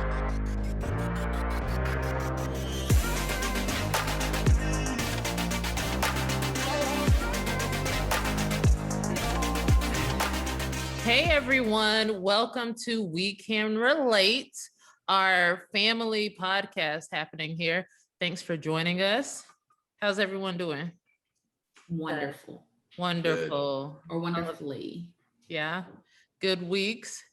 Hey everyone, welcome to We Can Relate, our family podcast happening here. Thanks for joining us. How's everyone doing? Wonderful. Wonderful. Or wonderfully. Yeah. Good weeks.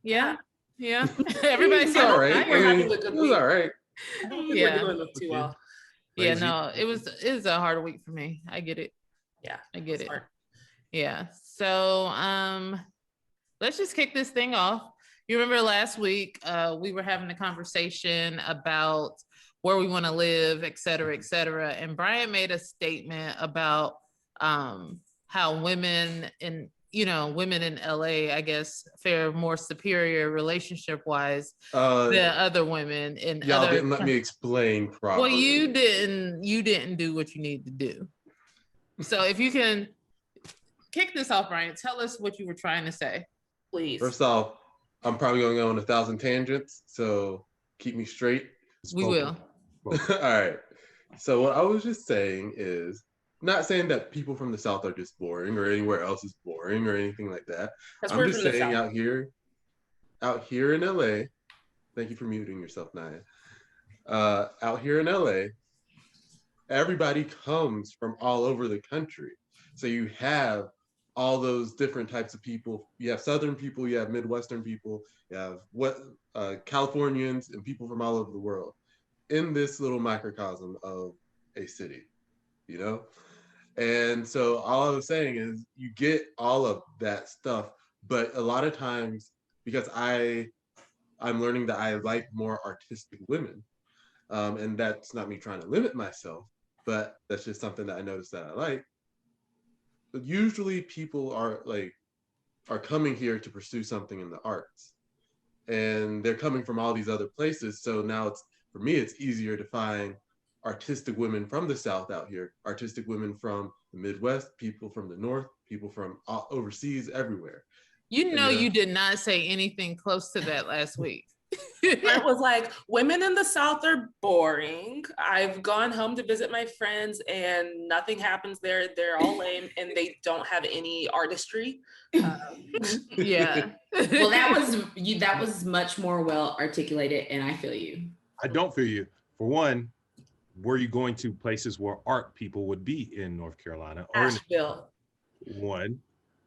Yeah. Everybody's all right. tired. It was all right. I don't think we're doing it too well. Yeah, no, it was a hard week for me. I get it. Yeah, I get it. Hard. Yeah. So let's just kick this thing off. You remember last week we were having a conversation about where we want to live, et cetera, and Brian made a statement about how women in LA, I guess, fare more superior relationship wise than other women in y'all other didn't let me explain properly. Well, you didn't do what you need to do. So if you can kick this off, Brian, tell us what you were trying to say, please. First off, I'm probably going to go on 1,000 tangents, so keep me straight. We will. All right. So what I was just saying is, not saying that people from the South are just boring or anywhere else is boring or anything like that. I'm just saying out here in LA, thank you for muting yourself, Naya. Out here in LA, everybody comes from all over the country. So you have all those different types of people. You have Southern people, you have Midwestern people, you have Californians and people from all over the world in this little microcosm of a city, you know? And so all I was saying is you get all of that stuff, but a lot of times, because I'm learning that I like more artistic women, and that's not me trying to limit myself, but that's just something that I noticed that I like. But usually people are coming here to pursue something in the arts, and they're coming from all these other places. So now for me, it's easier to find artistic women from the South out here, artistic women from the Midwest, people from the North, people from overseas, everywhere. You did not say anything close to that last week. It was like, women in the South are boring. I've gone home to visit my friends and nothing happens there. They're all lame and they don't have any artistry. Yeah. Well, that was much more well articulated, and I feel you. I don't feel you. For one, were you going to places where art people would be in North Carolina? Or Asheville. One.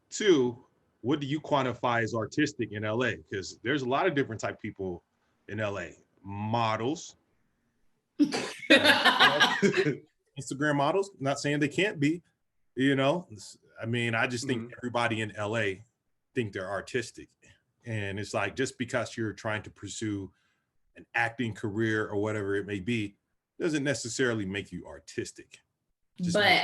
Two, what do you quantify as artistic in LA? Because there's a lot of different type of people in LA. Models. Instagram models. Not saying they can't be, I mean, I just think everybody in LA think they're artistic. And it's like, just because you're trying to pursue an acting career or whatever it may be, doesn't necessarily make you artistic. But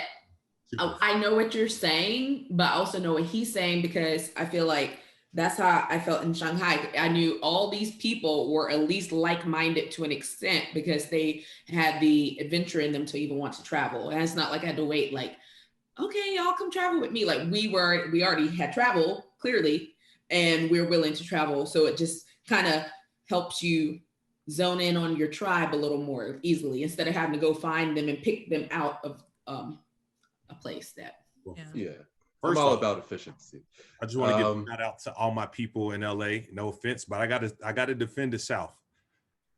I know what you're saying, but I also know what he's saying, because I feel like that's how I felt in Shanghai. I knew all these people were at least like-minded to an extent because they had the adventure in them to even want to travel. And it's not like I had to wait, like, okay, y'all come travel with me. Like we already had travel, clearly, and we're willing to travel. So it just kind of helps you zone in on your tribe a little more easily instead of having to go find them and pick them out of a place that. Yeah. First I'm all off, about efficiency. I just want to give a shout out to all my people in LA. No offense, but I gotta defend the South,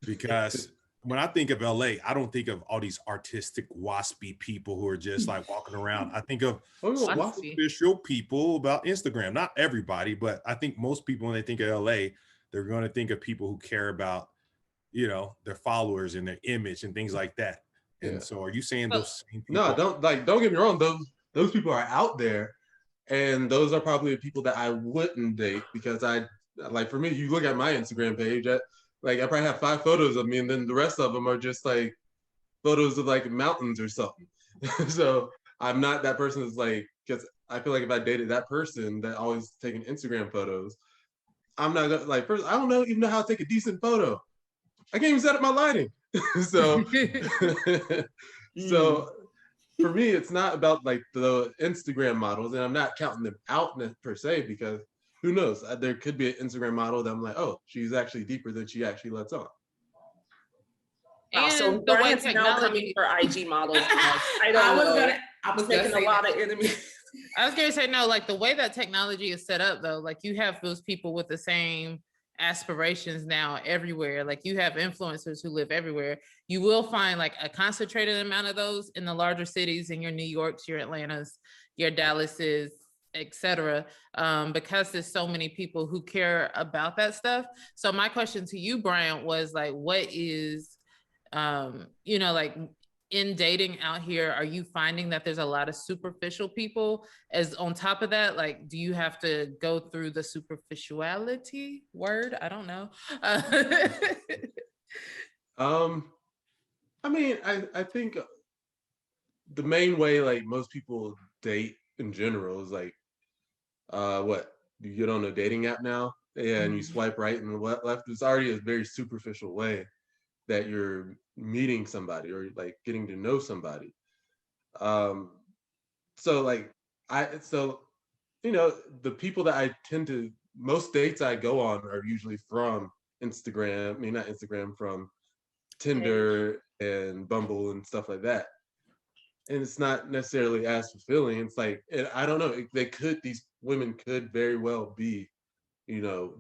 because when I think of LA, I don't think of all these artistic waspy people who are just like walking around. I think of official people about Instagram. Not everybody, but I think most people, when they think of LA, they're going to think of people who care about, their followers and their image and things like that. And so are you saying those same people? No, don't get me wrong. Those people are out there, and those are probably the people that I wouldn't date, because for me, you look at my Instagram page, I probably have 5 photos of me, and then the rest of them are just like photos of like mountains or something. So I'm not that person that's like, because I feel like if I dated that person that always taking Instagram photos, I'm not gonna first, I don't even know how to take a decent photo. I can't even set up my lighting. So for me, it's not about like the Instagram models, and I'm not counting them out per se, because who knows? There could be an Instagram model that I'm like, oh, she's actually deeper than she actually lets on. Wow, so Brian's now coming for IG models. I was making a lot of enemies. I was gonna say, no, like the way that technology is set up though, like you have those people with the same aspirations now everywhere. Like you have influencers who live everywhere. You will find like a concentrated amount of those in the larger cities, in your New Yorks, your Atlantas, your Dallases, etc. Because there's so many people who care about that stuff. So my question to you, Brian, was like, what is, like in dating out here, are you finding that there's a lot of superficial people? As on top of that, like, do you have to go through the superficiality word? I don't know. I mean, I think the main way like most people date in general is like, what, you get on a dating app now, and you swipe right and left. It's already a very superficial way that you're meeting somebody or like getting to know somebody. So like the people that I tend to, most dates I go on are usually from Instagram. I mean, not Instagram, from Tinder and Bumble and stuff like that. And it's not necessarily as fulfilling. It's like, I don't know, these women could very well be,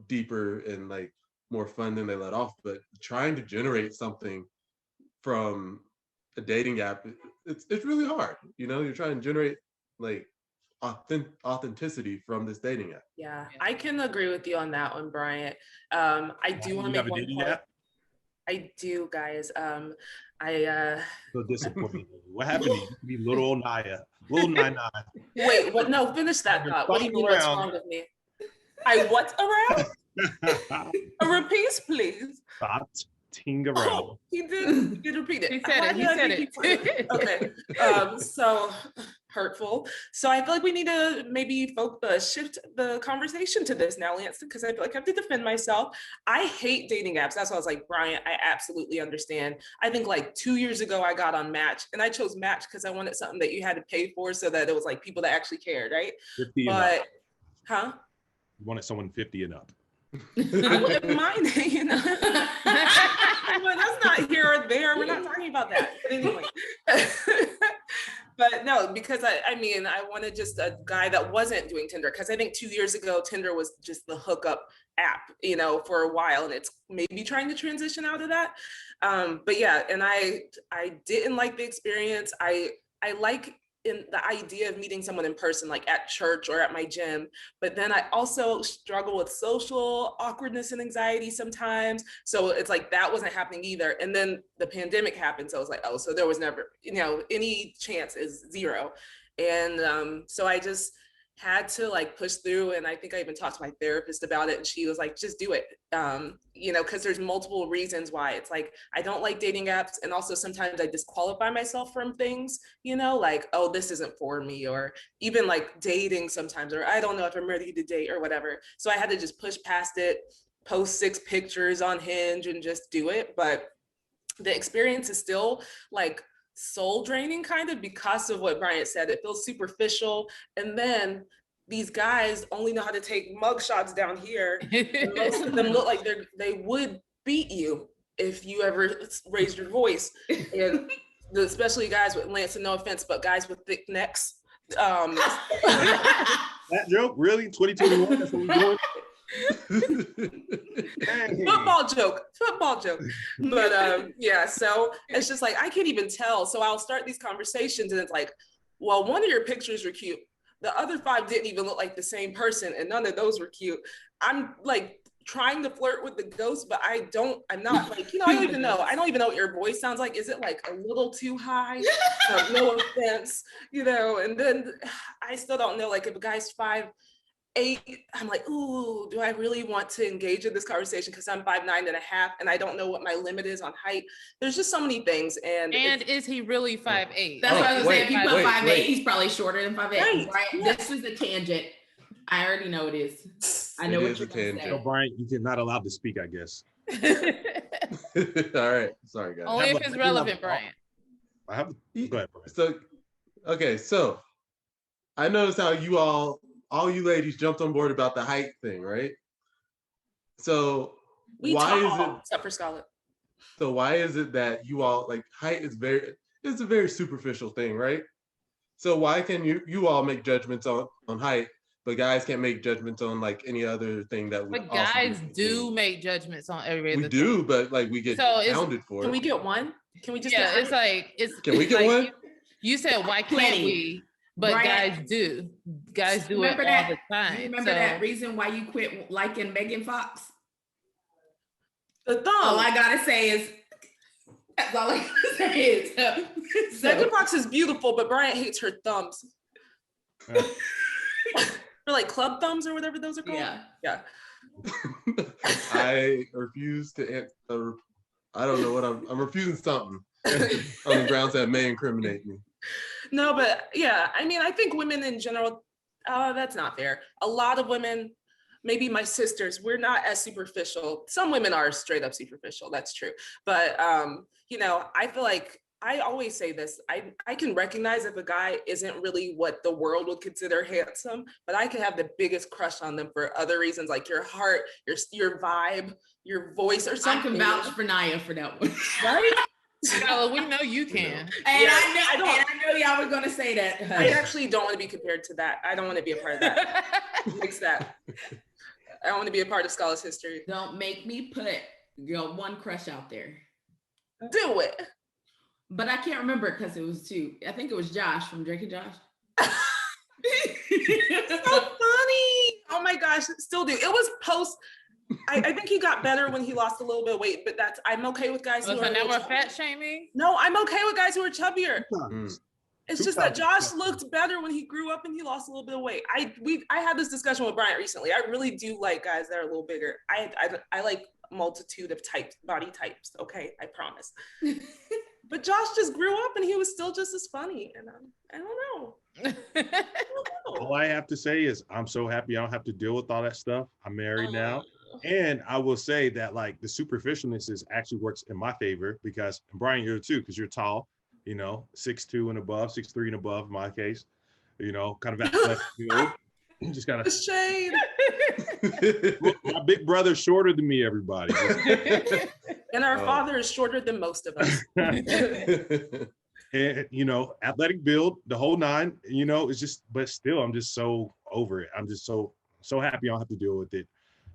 deeper and like more fun than they let off, but trying to generate something from a dating app, it's really hard. You're trying to generate like authenticity from this dating app. Yeah, I can agree with you on that one, Bryant. I do want to make one point. I do, guys. So disappointing. What happened to you? You be little Naya. Little Naya. Wait, what? No, finish that thought. What do you mean what's wrong with me? I what around? A repeat, please. Stopped ting around. Oh, he did repeat it. He said it. Okay. So hurtful. So I feel like we need to maybe shift the conversation to this now, Lanston, because I feel like I have to defend myself. I hate dating apps. That's why I was like, Brian, I absolutely understand. I think like 2 years ago, I got on Match, and I chose Match because I wanted something that you had to pay for so that it was like people that actually cared, right? 50 and up. Huh? You wanted someone 50 and up. I wouldn't mind, but that's not here or there. We're not talking about that. But anyway. But no, because I mean, I wanted just a guy that wasn't doing Tinder, because I think 2 years ago, Tinder was just the hookup app, for a while, and it's maybe trying to transition out of that. But yeah, and I didn't like the experience. I like in the idea of meeting someone in person, like at church or at my gym, but then I also struggle with social awkwardness and anxiety sometimes. So it's like that wasn't happening either. And then the pandemic happened. So I was like, oh, so there was never, any chance is zero. And so I just had to like push through. And I think I even talked to my therapist about it, and she was like, just do it. Because there's multiple reasons why. It's like, I don't like dating apps. And also sometimes I disqualify myself from things, like, oh, this isn't for me, or even like dating sometimes, or I don't know if I'm ready to date or whatever. So I had to just push past it, post 6 pictures on Hinge and just do it. But the experience is still like soul draining kind of, because of what Bryant said. It feels superficial. And then these guys only know how to take mug shots down here. And most of them look like they would beat you if you ever raised your voice. And especially guys with, Lance, no offense, but guys with thick necks. That joke, really? 2021, that's what we're doing? football joke. But yeah, so it's just like I can't even tell. So I'll start these conversations and it's like, well, one of your pictures were cute, the other 5 didn't even look like the same person, and none of those were cute. I'm like trying to flirt with the ghost, but I'm not like, I don't even know what your voice sounds like. Is it like a little too high? No offense, and then I still don't know, like if a guy's 5'8", I'm like, ooh, do I really want to engage in this conversation? Because I'm 5'9.5", and I don't know what my limit is on height. There's just so many things. And is he really 5'8"? That's what I was saying. If you put 5'8", he's probably shorter than 5'8". Right. Right? This is a tangent. I already know it is. I know what you're going to say. So Brian, you're not allowed to speak, I guess. All right. Sorry, guys. Only if it's relevant, Brian. Go ahead, Brian. So I noticed how you all all you ladies jumped on board about the height thing, right? So why is it, except for Scarlett? so why is it that you all like height is it's a very superficial thing, right? So why can you all make judgments on height, but guys can't make judgments on like any other thing that would But also guys do make judgments on every other we do, thing. but like we get So pounded for Can it. we get one? Can we just Yeah, get it's like it's Can we get like one? you said why can't Plenty. we? But Brian, guys do. Guys do remember it all that? the time. You remember So- that reason why you quit liking Megan Fox? the thumb? All I gotta say is, that's all I gotta say is. Megan Fox is beautiful, but Bryant hates her thumbs. They're like club thumbs or whatever those are called. Yeah. I refuse to answer. I don't know what I'm refusing something on the grounds that may incriminate me. No, but yeah, I mean, I think women in general, that's not fair. A lot of women, maybe my sisters, we're not as superficial. Some women are straight up superficial, that's true. But, you know, I feel like, I always say this, I can recognize if a guy isn't really what the world would consider handsome, but I can have the biggest crush on them for other reasons, like your heart, your vibe, your voice or something. I can vouch for Naya for that one. Right? Skylar, we know you can. And Yeah, I know y'all were gonna say that. I actually don't want to be compared to that. I don't want to be a part of that. Fix that. I don't want to be a part of Scholar's history. Don't make me put your one crush out there. Do it. But I can't remember because it was two. I think it was Josh from Drake and Josh. So funny. Oh my gosh, still do. It was post. I think he got better when he lost a little bit of weight, but I'm okay with guys who So are. now we're fat shaming? No, I'm okay with guys who are chubbier. It's just that Josh 2,000. looked better when he grew up and he lost a little bit of weight. I had this discussion with Bryant recently. I really do like guys that are a little bigger. I like multitude of types, body types. Okay, I promise. But Josh just grew up and he was still just as funny. And I don't know. All I have to say is I'm so happy I don't have to deal with all that stuff. I'm married now. And I will say that like the superficialness actually works in my favor because, and Brian, you're too, because you're tall, you know, 6'2" and above, 6'3" and above in my case, you know, kind of athletic build. You just gotta Shade. My big brother's shorter than me, everybody. And our father is shorter than most of us. And you know, athletic build, the whole nine, you know, it's just, but still, I'm just so over it. I'm just so happy I don't have to deal with it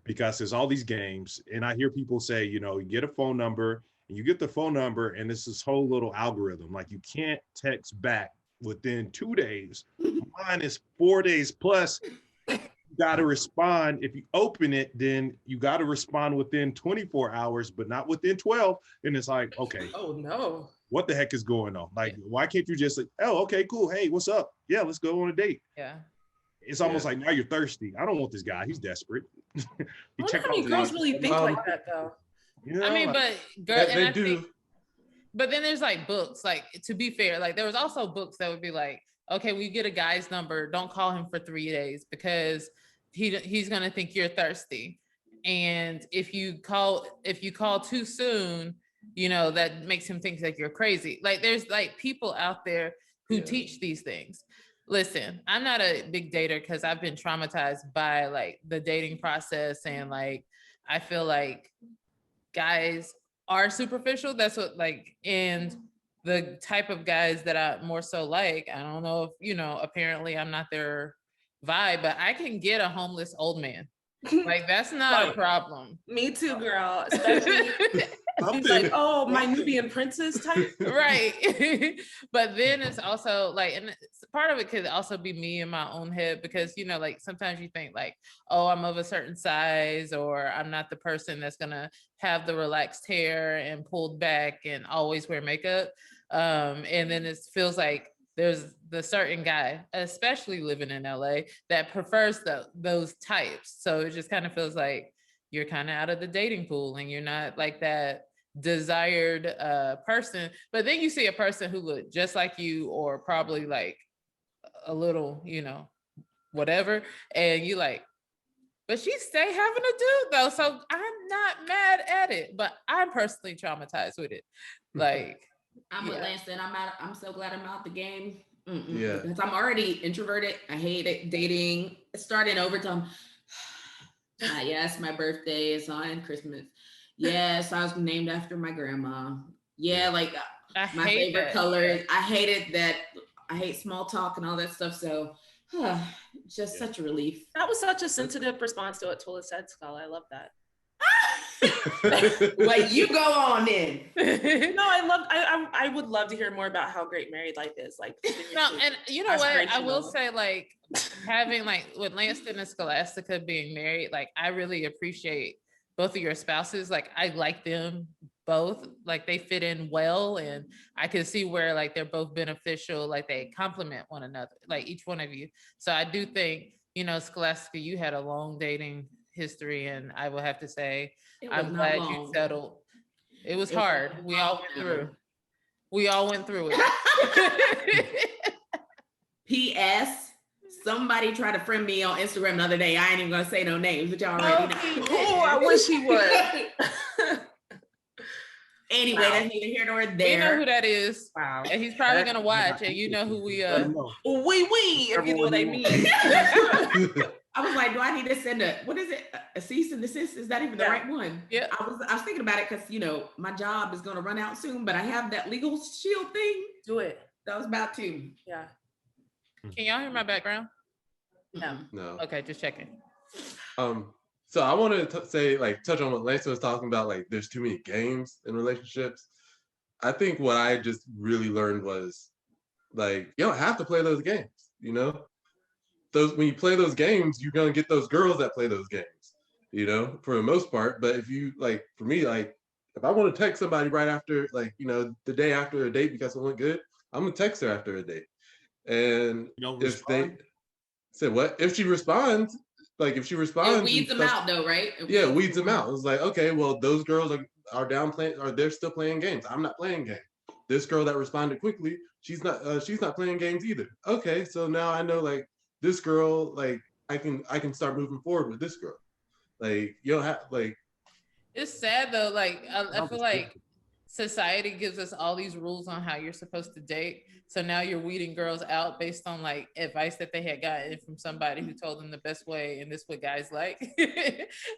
because there's all these games. And I hear people say, you know, you get a phone number and you get the phone number and it's this whole little algorithm. Like you can't text back within 2 days. Mine is 4 days plus. You got to respond. If you open it, then you got to respond within 24 hours, but not within 12. And it's like, okay. Oh no. What the heck is going on? Like, why can't you just like, oh, okay, cool. Hey, what's up? Yeah, let's go on a date. Yeah. It's almost like now you're thirsty. I don't want this guy. He's desperate. I wonder how many girls really think like that though. You know, I mean, like, but girl, they I do. think, but then there's like books, like to be fair, like there was also books that would be like, okay, when you get a guy's number, don't call him for 3 days because he's gonna think you're thirsty. And if you call too soon, you know, that makes him think that you're crazy. Like there's like people out there who teach these things. Listen, I'm not a big dater because I've been traumatized by like the dating process and like I feel like guys are superficial. That's what like, and the type of guys that I more so like, I don't know if, you know, apparently I'm not their vibe, but I can get a homeless old man. Like that's not a problem. Me too, girl. Especially he's like, oh, my Nubian princess type. Right. But then it's also like, and part of it could also be me in my own head because, you know, like sometimes you think like, oh, I'm of a certain size or I'm not the person that's going to have the relaxed hair and pulled back and always wear makeup. And then it feels like there's the certain guy, especially living in LA, that prefers those types. So it just kind of feels like you're kind of out of the dating pool and you're not like that desired person. But then you see a person who look just like you or probably like a little, you know, whatever. And you like, but she stay having a dude though. So I'm not mad at it, but I'm personally traumatized with it. Like, I'm with Lance and I'm so glad I'm out the game. Yeah. Because I'm already introverted. I hate it. Dating. Starting over time. Yes, my birthday is on Christmas. Yes, I was named after my grandma. Yeah, like my favorite colors. I hated that. I hate small talk and all that stuff. So just such a relief. That was such a sensitive response to what Tula said, Skull. I love that. Well, you go on then. No, I would love to hear more about how great married life is. Like, no, and you know what? I will say, like, having like with Lanston and Scholastica being married, like I really appreciate both of your spouses. Like I like them both, like they fit in well, and I can see where like they're both beneficial, like they complement one another, like each one of you. So I do think, you know, Scholastica, you had a long dating history, and I will have to say I'm glad you settled. It was hard. We all went through it. P.S. Somebody tried to friend me on Instagram the other day. I ain't even gonna say no names, but y'all already know. Oh, I wish he would. Anyway, that's neither here nor there. We know who that is. Wow. And he's probably gonna watch, and you know who we if you know what I mean. I was like, do I need to send a cease and desist? Is that even the right one? Yeah. I was thinking about it because, you know, my job is gonna run out soon, but I have that legal shield thing. Do it. That was about to. Yeah. Can y'all hear my background? No. Okay, just checking. So I wanted to say, like, touch on what Lacey was talking about, like, there's too many games in relationships. I think what I just really learned was, like, you don't have to play those games, you know? When you play those games, you're gonna get those girls that play those games, you know, for the most part. But if you, like, for me, like, if I want to text somebody right after, like, you know, the day after a date because it went good, I'm gonna text her after a date. And if they said what? If she responds, it weeds them out though, right? It weeds them out. It's like, okay, well, those girls are down playing, or they're still playing games. I'm not playing games. This girl that responded quickly, she's not playing games either. Okay, so now I know, like, this girl, like, I can start moving forward with this girl. Like, you don't have, like, it's sad though. Like I feel like society gives us all these rules on how you're supposed to date. So now you're weeding girls out based on like advice that they had gotten from somebody who told them the best way and this what guys like.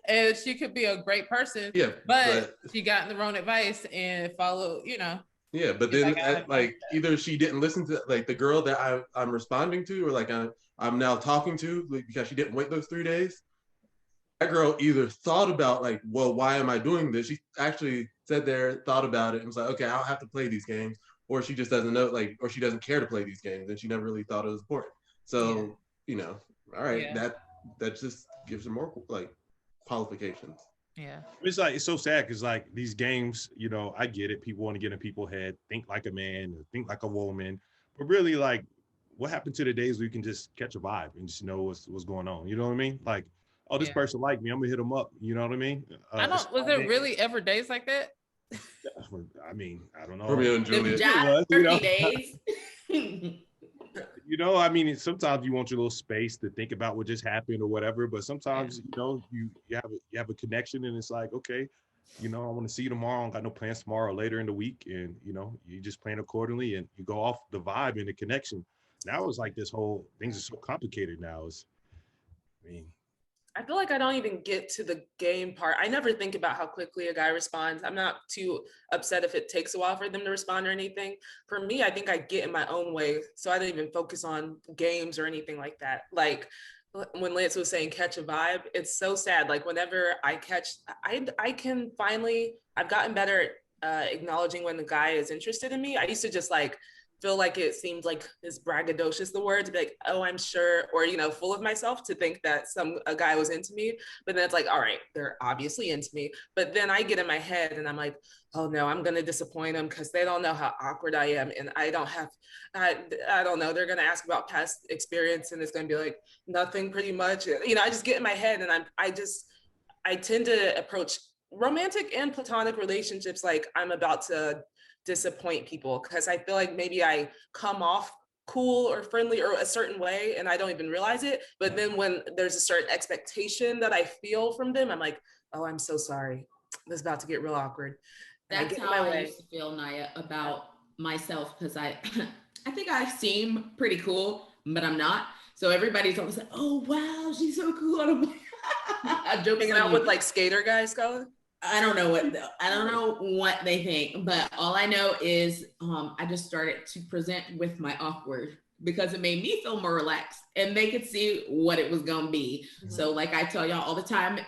And she could be a great person, but she got the wrong advice and followed, you know. Yeah, but then like either she didn't listen to like the girl that I'm responding to, or like I'm now talking to, like, because she didn't wait those 3 days. That girl either thought about, like, well, why am I doing this? She actually sat there, thought about it, and was like, okay, I'll have to play these games. Or she just doesn't know, like, or she doesn't care to play these games, and she never really thought it was important. So, you know, all right, that just gives her more, like, qualifications. Yeah. It's like, it's so sad because, like, these games, you know, I get it. People want to get in people's head, think like a man, or think like a woman. But really, like, what happened to the days where you can just catch a vibe and just know what's going on? You know what I mean? Like, oh, this person like me, I'm gonna hit them up. You know what I mean? Was there really ever days like that? I mean, I don't know. Romeo and Juliet. Days. You know, I mean, sometimes you want your little space to think about what just happened or whatever. But sometimes, you know, you have a connection, and it's like, okay, you know, I want to see you tomorrow. I don't got no plans tomorrow or later in the week, and you know, you just plan accordingly, and you go off the vibe and the connection. Now it's like this whole things are so complicated now. I feel like I don't even get to the game part. I never think about how quickly a guy responds. I'm not too upset if it takes a while for them to respond or anything. For me, I think I get in my own way. So I don't even focus on games or anything like that. Like when Lance was saying catch a vibe, it's so sad. Like whenever I catch, I can finally, I've gotten better at acknowledging when the guy is interested in me. I used to just like, feel like it seemed like is braggadocious, the word, to be like, oh, I'm sure, or, you know, full of myself to think that a guy was into me. But then it's like, all right, they're obviously into me. But then I get in my head and I'm like, oh no, I'm going to disappoint them because they don't know how awkward I am. And I don't know, they're going to ask about past experience and it's going to be like nothing pretty much. You know, I just get in my head and I tend to approach romantic and platonic relationships like I'm about to disappoint people because I feel like maybe I come off cool or friendly or a certain way and I don't even realize it. But then when there's a certain expectation that I feel from them, I'm like, oh, I'm so sorry. This is about to get real awkward. That's how I used to feel, Naya, about myself because I think I seem pretty cool, but I'm not. So everybody's always like, "Oh wow, she's so cool." And I'm like, hanging out with like skater guys, Scholar. I don't know what they think, but all I know is I just started to present with my awkward because it made me feel more relaxed and they could see what it was gonna be. Mm-hmm. So like I tell y'all all the time,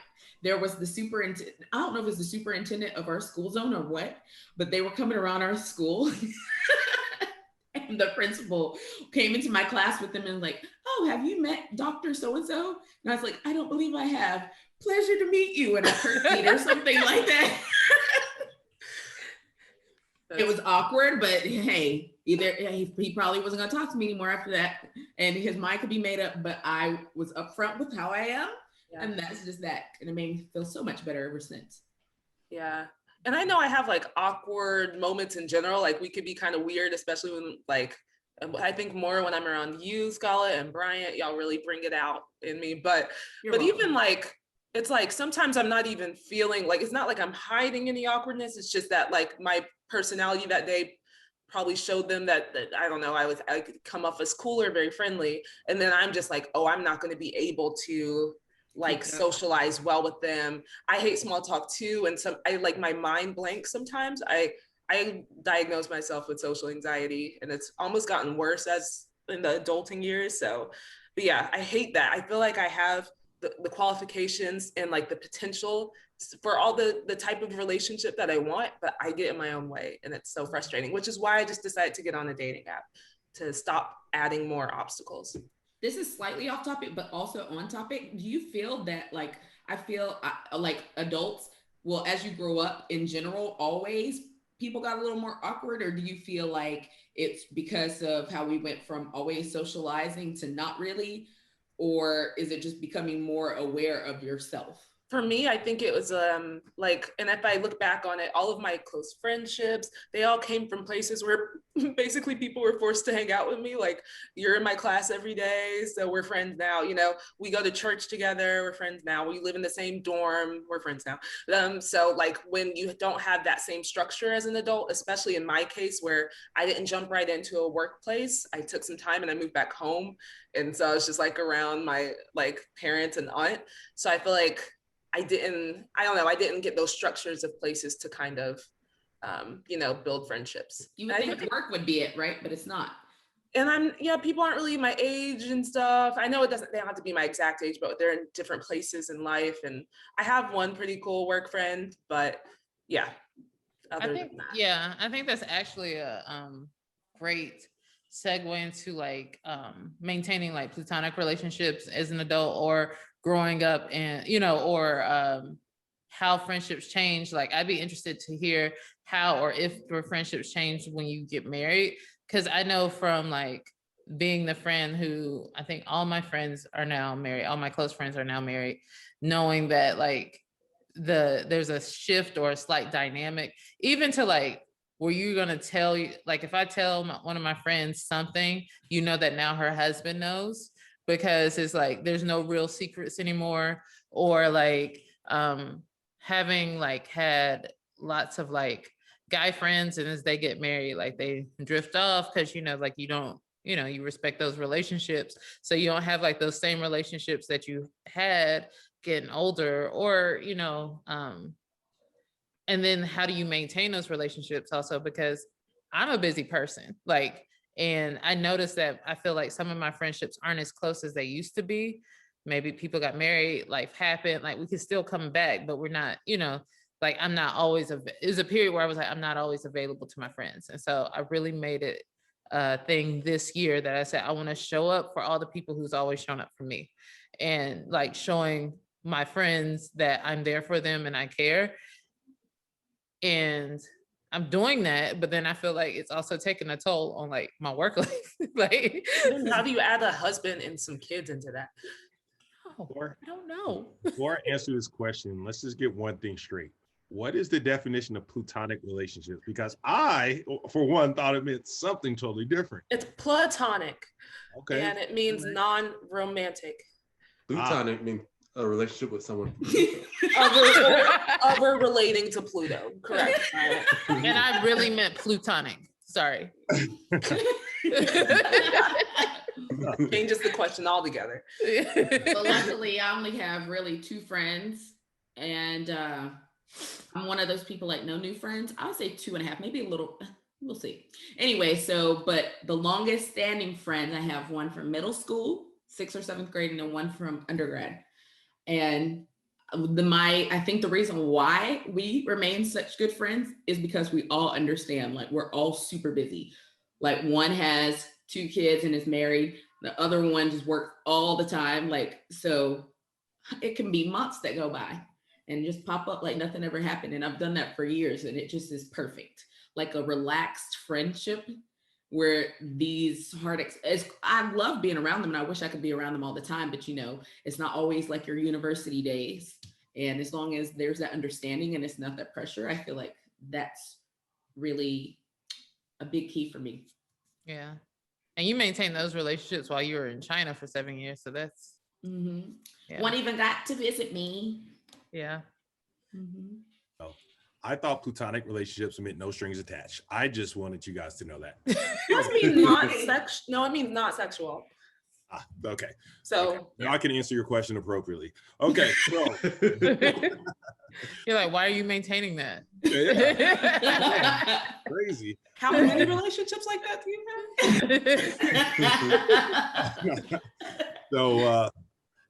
there was the superintendent, I don't know if it was the superintendent of our school zone or what, but they were coming around our school and the principal came into my class with them and like, "Oh, have you met Dr. So-and-so?" And I was like, "I don't believe I have. Pleasure to meet you," and I curtsied or something like that. It was awkward, but hey, he probably wasn't gonna talk to me anymore after that, and his mind could be made up. But I was upfront with how I am, and that's just that, and it made me feel so much better ever since. Yeah, and I know I have like awkward moments in general. Like we could be kind of weird, especially when like I think more when I'm around you, Scala and Bryant. Y'all really bring it out in me. But even like. It's like sometimes I'm not even feeling like, it's not like I'm hiding any awkwardness. It's just that like my personality that day probably showed them that I don't know, I could come off as cool or very friendly. And then I'm just like, oh, I'm not going to be able to like socialize well with them. I hate small talk too. And I like my mind blanks sometimes. I diagnose myself with social anxiety and it's almost gotten worse as in the adulting years. So, but yeah, I hate that. I feel like I have the qualifications and like the potential for all the type of relationship that I want, but I get in my own way and it's so frustrating, which is why I just decided to get on a dating app to stop adding more obstacles. This is slightly off topic, but also on topic. Do you feel that like, I feel like adults, well, as you grow up in general, always people got a little more awkward, or do you feel like it's because of how we went from always socializing to not really? Or is it just becoming more aware of yourself? For me, I think it was like, and if I look back on it, all of my close friendships, they all came from places where basically people were forced to hang out with me. Like, you're in my class every day, so we're friends now. You know, we go to church together, we're friends now. We live in the same dorm, we're friends now. So like when you don't have that same structure as an adult, especially in my case where I didn't jump right into a workplace, I took some time and I moved back home. And so I was just like around my like parents and aunt. So I feel like I didn't get those structures of places to kind of, build friendships. You would think work would be it, right? But it's not. And people aren't really my age and stuff. I know they don't have to be my exact age, but they're in different places in life. And I have one pretty cool work friend, but yeah. I think that's actually a great segue into like maintaining like platonic relationships as an adult or growing up and how friendships change. Like I'd be interested to hear how or if your friendships change when you get married, because I know from like being the friend who I think all my friends are now married, all my close friends are now married, knowing that like there's a shift or a slight dynamic, even to like where you're going to tell you, like if I tell one of my friends something, that now her husband knows, because it's like there's no real secrets anymore. Or like having like had lots of like guy friends, and as they get married, like they drift off because like you don't, you respect those relationships, so you don't have like those same relationships that you had getting older, or and then how do you maintain those relationships also? Because I'm a busy person, like, and I noticed that I feel like some of my friendships aren't as close as they used to be. Maybe people got married, life happened, like we could still come back, but we're not, like I'm not always, it was a period where I was like, I'm not always available to my friends. And so I really made it a thing this year that I said, I want to show up for all the people who's always shown up for me, and like showing my friends that I'm there for them and I care. And I'm doing that, but then I feel like it's also taking a toll on like my work life. Like, how do you add a husband and some kids into that? I don't know. Before I answer this question, let's just get one thing straight. What is the definition of platonic relationships? Because I, for one, thought it meant something totally different. It's platonic. Okay. And it means non-romantic. Platonic means a relationship with someone. Other relating to Pluto, correct. And I really meant plutonic. Sorry. Changes the question altogether. So luckily, I only have really 2 friends, and I'm one of those people like no new friends. I would say 2.5, maybe a little. We'll see. Anyway, but the longest standing friends, I have one from middle school, 6th or 7th grade, and then one from undergrad. And I think the reason why we remain such good friends is because we all understand, like we're all super busy. Like one has 2 kids and is married. The other one just works all the time. Like, so it can be months that go by and just pop up like nothing ever happened. And I've done that for years, and it just is perfect. Like a relaxed friendship where these I love being around them, and I wish I could be around them all the time, but it's not always like your university days. And as long as there's that understanding and it's not that pressure, I feel like that's really a big key for me. Yeah. And you maintain those relationships while you were in China for 7 years. So that's. Yeah. One even got to visit me. Yeah. Oh, I thought platonic relationships meant no strings attached. I just wanted you guys to know that. Must mean not sex. No, it means not sexual. Okay. So okay. Now I can answer your question appropriately. Okay. So you're like, why are you maintaining that? Yeah. Crazy. How many relationships like that do you have? So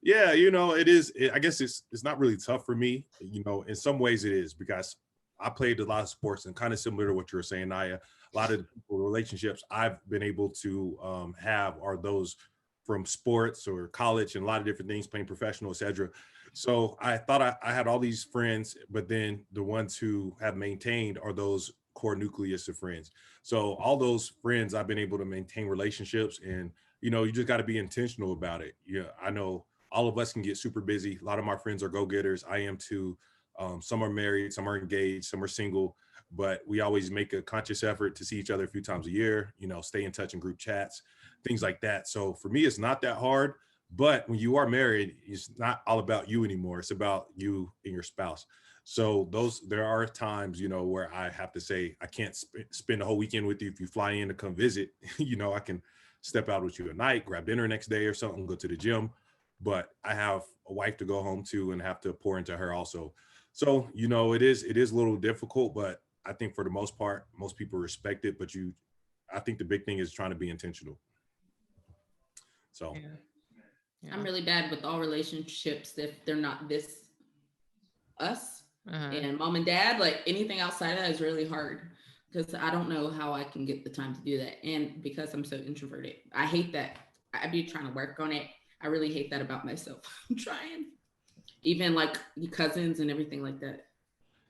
yeah, it is. I guess it's not really tough for me. In some ways it is, because I played a lot of sports, and kind of similar to what you were saying, Naya, a lot of relationships I've been able to have are those from sports or college and a lot of different things, playing professional, etc. So I thought I had all these friends, but then the ones who have maintained are those core nucleus of friends. So all those friends, I've been able to maintain relationships, and you just got to be intentional about it. Yeah, I know all of us can get super busy. A lot of my friends are go-getters. I am too. Some are married, some are engaged, some are single, but we always make a conscious effort to see each other a few times a year, stay in touch in group chats, things like that. So for me, it's not that hard. But when you are married, it's not all about you anymore. It's about you and your spouse. So there are times, where I have to say, I can't spend a whole weekend with you. If you fly in to come visit, I can step out with you at night, grab dinner next day or something, go to the gym. But I have a wife to go home to and have to pour into her also. So, it is a little difficult, but I think for the most part, most people respect it. But I think the big thing is trying to be intentional. So. Yeah. I'm really bad with all relationships if they're not us and mom and dad. Like anything outside of that is really hard, because I don't know how I can get the time to do that. And because I'm so introverted, I hate that. I be trying to work on it. I really hate that about myself. I'm trying. Even like cousins and everything like that.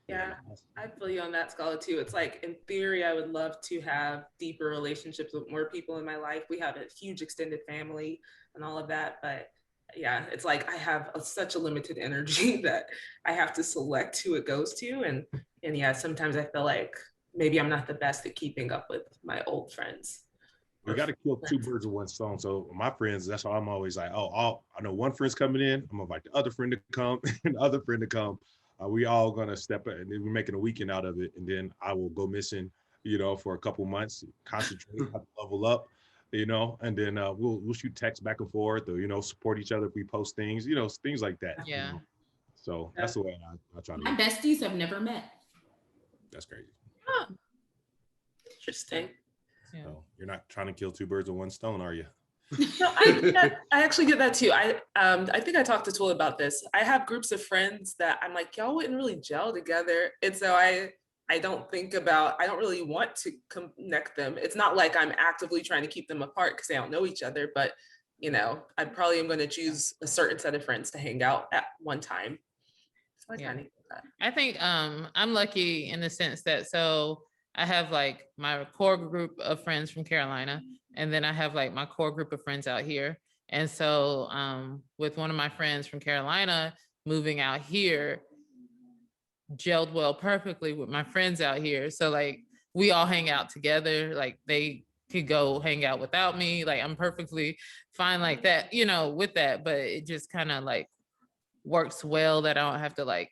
Yeah, I feel you on that, Scala, too. It's like, in theory, I would love to have deeper relationships with more people in my life. We have a huge extended family and all of that. But yeah, it's like I have such a limited energy that I have to select who it goes to. And yeah, sometimes I feel like maybe I'm not the best at keeping up with my old friends. We got to kill 2 birds with 1 stone. So my friends, that's why I'm always like, I know one friend's coming in. I'm gonna invite the other friend to come and the other friend to come. We all gonna step in, and then we're making a weekend out of it. And then I will go missing, for a couple months, concentrate, have to level up, and then we'll shoot texts back and forth, or support each other if we post things, things like that. Yeah. So that's the way I try to. My besties have never met. That's crazy. Huh. Interesting. Yeah. So you're not trying to kill 2 birds with 1 stone, are you? No, I actually get that too. I think I talked to Tool about this. I have groups of friends that I'm like, y'all wouldn't really gel together. And so I don't really want to connect them. It's not like I'm actively trying to keep them apart because they don't know each other, but I probably am going to choose a certain set of friends to hang out at one time. So I kind of get that. I think I'm lucky in the sense that, so I have like my core group of friends from Carolina, and then I have like my core group of friends out here. And so with one of my friends from Carolina moving out here, gelled well perfectly with my friends out here. So like we all hang out together. Like they could go hang out without me. Like I'm perfectly fine like that, with that. But it just kind of like works well that I don't have to like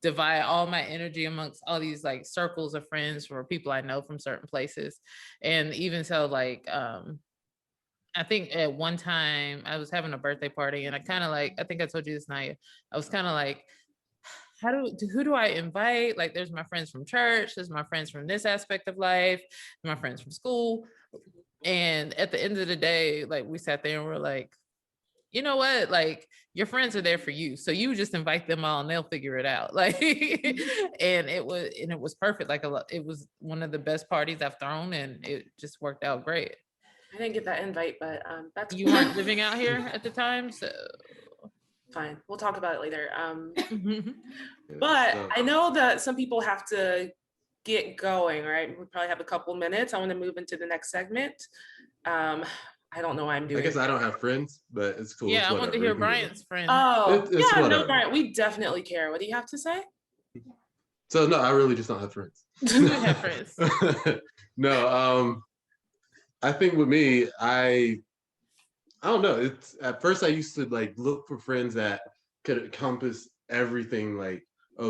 divide all my energy amongst all these like circles of friends for people I know from certain places. And even so, like, I think at one time I was having a birthday party and I kind of like, I think I told you this night, I was kind of like, who do I invite? Like, there's my friends from church, there's my friends from this aspect of life, my friends from school. And at the end of the day, like, we sat there and we're like, you know what? Like, your friends are there for you. So you just invite them all and they'll figure it out. Like, and it was perfect. Like, it was one of the best parties I've thrown and it just worked out great. I didn't get that invite, but that's you weren't living out here at the time, so fine. We'll talk about it later. yeah, But so, I know that some people have to get going, right? We probably have a couple minutes. I want to move into the next segment. I don't know why I'm doing. I guess I don't have friends, but it's cool. Yeah, it's I want to hear Brian's friend. Oh, it's yeah, whatever. no, Brian, we definitely care. What do you have to say? So no, I really just don't have friends. We have friends. No, I think with me, I don't know. It's at first I used to like look for friends that could encompass everything, like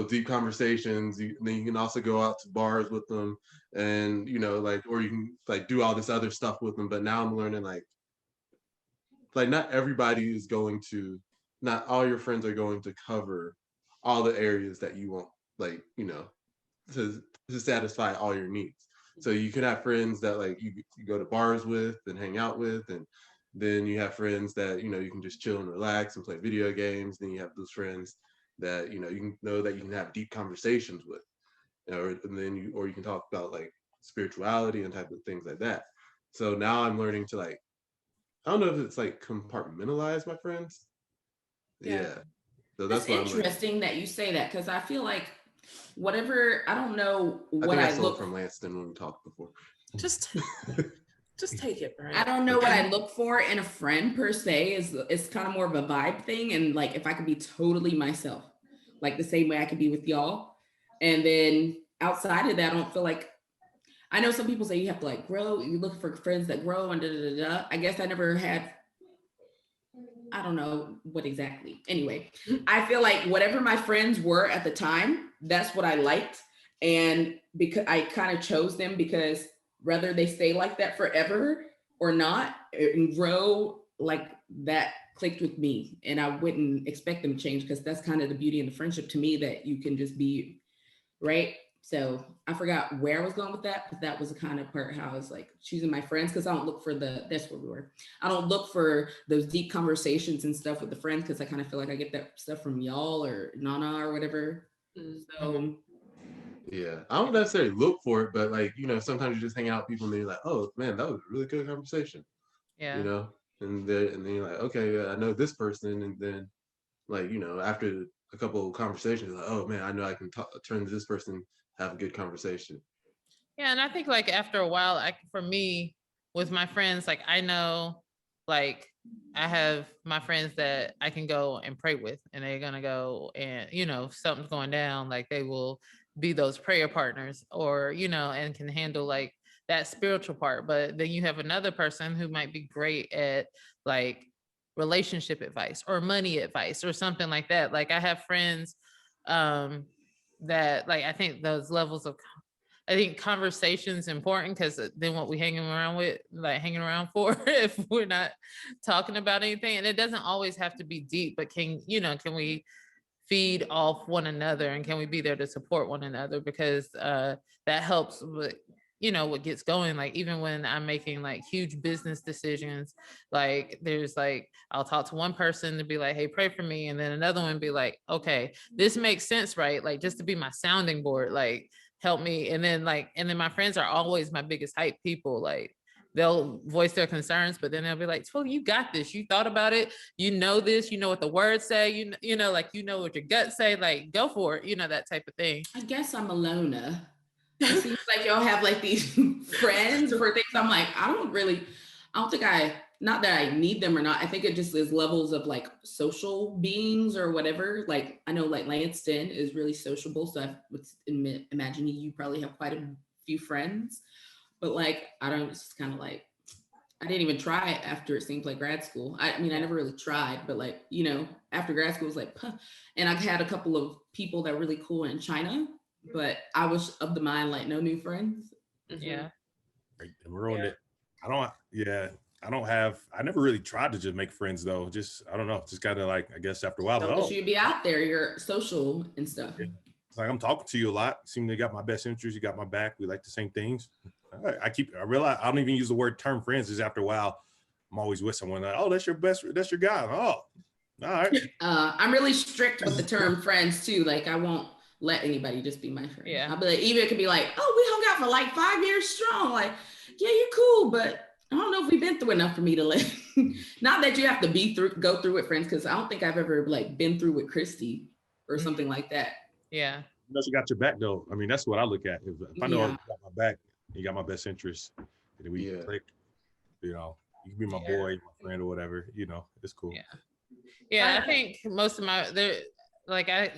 deep conversations. Then you can also go out to bars with them, and like, or you can like do all this other stuff with them. But now I'm learning like not everybody is going to, not all your friends are going to cover all the areas that you want, like to satisfy all your needs. So you can have friends that like you go to bars with and hang out with, and then you have friends that you can just chill and relax and play video games. Then you have those friends that you that you can have deep conversations with, or you can talk about like spirituality and type of things like that. So now I'm learning to like, I don't know if it's like compartmentalize my friends. Yeah. So that's interesting that you say that, because I feel like whatever, I don't know what I look from Lanston when we talked before. Just take it, Brian. I don't know what I look for in a friend per se. It's kind of more of a vibe thing, and like if I could be totally myself, like the same way I could be with y'all, and then outside of that, I don't feel like, I know some people say you have to like grow. You look for friends that grow and da da da da. I guess I never had. I don't know what exactly. Anyway, I feel like whatever my friends were at the time, that's what I liked. And because I kind of chose them because whether they stay like that forever or not and grow, like that clicked with me. And I wouldn't expect them to change, because that's kind of the beauty of the friendship to me, that you can just be, right? So I forgot where I was going with that, but that was the kind of part how I was like choosing my friends, because I don't look for that's where we were. I don't look for those deep conversations and stuff with the friends, because I kind of feel like I get that stuff from y'all or Nana or whatever. So yeah, I don't necessarily look for it, but like, sometimes you just hang out with people and then you're like, oh man, that was a really good conversation. Yeah. And then you're like, okay, yeah, I know this person. And then like, after a couple of conversations, like, oh man, I know I can turn to this person, have a good conversation. Yeah, and I think like after a while, for me with my friends, like I know, like I have my friends that I can go and pray with, and they're gonna go and if something's going down, like they will be those prayer partners, or and can handle like that spiritual part. But then you have another person who might be great at like relationship advice or money advice or something like that. Like I have friends that like I think those levels of conversation's important, because then what we hanging around for if we're not talking about anything. And it doesn't always have to be deep, but can we feed off one another, and can we be there to support one another, because that helps with what gets going. Like even when I'm making like huge business decisions, like there's like I'll talk to one person to be like, hey, pray for me, and then another one be like, okay, this makes sense, right? Like just to be my sounding board, like help me. And then my friends are always my biggest hype people. Like they'll voice their concerns, but then they'll be like, well, you got this, you thought about it, this, what the words say, like what your gut say, like go for it, that type of thing. I guess I'm a loner. It seems like y'all have like these friends for things. I'm like, I don't think not that I need them or not. I think it just is levels of like social beings or whatever. Like I know like Lanston is really sociable, so I would imagine you probably have quite a few friends, but like I don't, it's kind of like I didn't even try it after it seemed like grad school. I mean, I never really tried, but like, you know, after grad school, it was like, puh. And I had a couple of people that were really cool in China, but I was of the mind, like, no new friends. Yeah. Right, ruined it. I never really tried to just make friends though. Just, I don't know, just kind of like, I guess after a while, Because you'd be out there, you're social and stuff. Yeah. It's like, I'm talking to you a lot. Seem to got my best interest. You got my back. We like the same things. I realize I don't even use the word term friends. Is after a while, I'm always with someone like, oh, that's your guy. Oh, all right. I'm really strict with the term friends too. Like I won't let anybody just be my friend. Yeah. I'll be like, even it could be like, oh, we hung out for like 5 years strong. Like, yeah, you're cool, but I don't know if we've been through enough for me to let. Not that you have to go through with friends, because I don't think I've ever like been through with Christy or something like that. Yeah. You know, she got your back though. I mean, that's what I look at. If I know you got my back, you got my best interest, and we click, you know, you can be my boy, my friend, or whatever. You know, it's cool. Yeah, I think most of I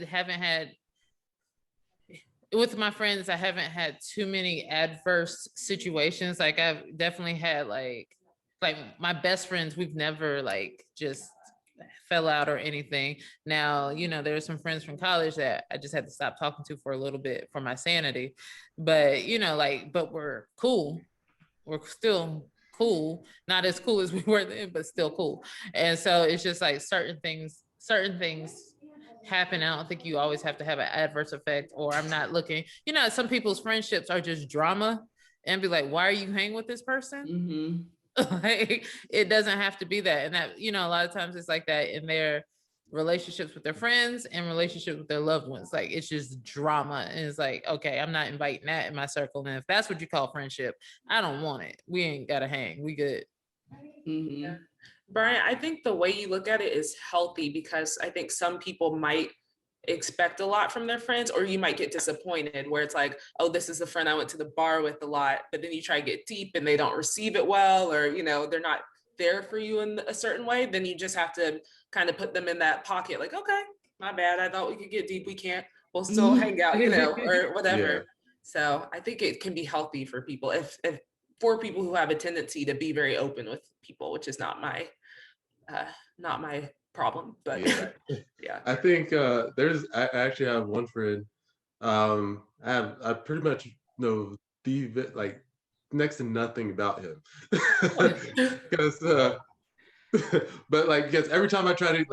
haven't had, with my friends, I haven't had too many adverse situations. Like I've definitely had like my best friends, we've never like just fell out or anything. Now, you know, there's some friends from college that I just had to stop talking to for a little bit for my sanity. But, you know, like, but we're cool. We're still cool. Not as cool as we were then, but still cool. And so it's just like certain things happen. I don't think you always have to have an adverse effect, or I'm not looking, you know, some people's friendships are just drama and be like, why are you hanging with this person? Mm-hmm. Like it doesn't have to be that. And that, you know, a lot of times it's like that in their relationships with their friends and relationships with their loved ones. Like it's just drama. And it's like, okay, I'm not inviting that in my circle. And if that's what you call friendship, I don't want it. We ain't gotta hang. We good. Mm-hmm. Yeah. Brian, I think the way you look at it is healthy, because I think some people might expect a lot from their friends, or you might get disappointed where it's like, oh, this is a friend I went to the bar with a lot, but then you try to get deep and they don't receive it well, or, you know, they're not there for you in a certain way. Then you just have to kind of put them in that pocket, like, okay, my bad, I thought we could get deep, we can't, we'll still hang out, you know, or whatever. Yeah. So I think it can be healthy for people, if for people who have a tendency to be very open with people, which is not my problem, but yeah. I think I actually have one friend. I pretty much know like next to nothing about him, because but like, because every time I try to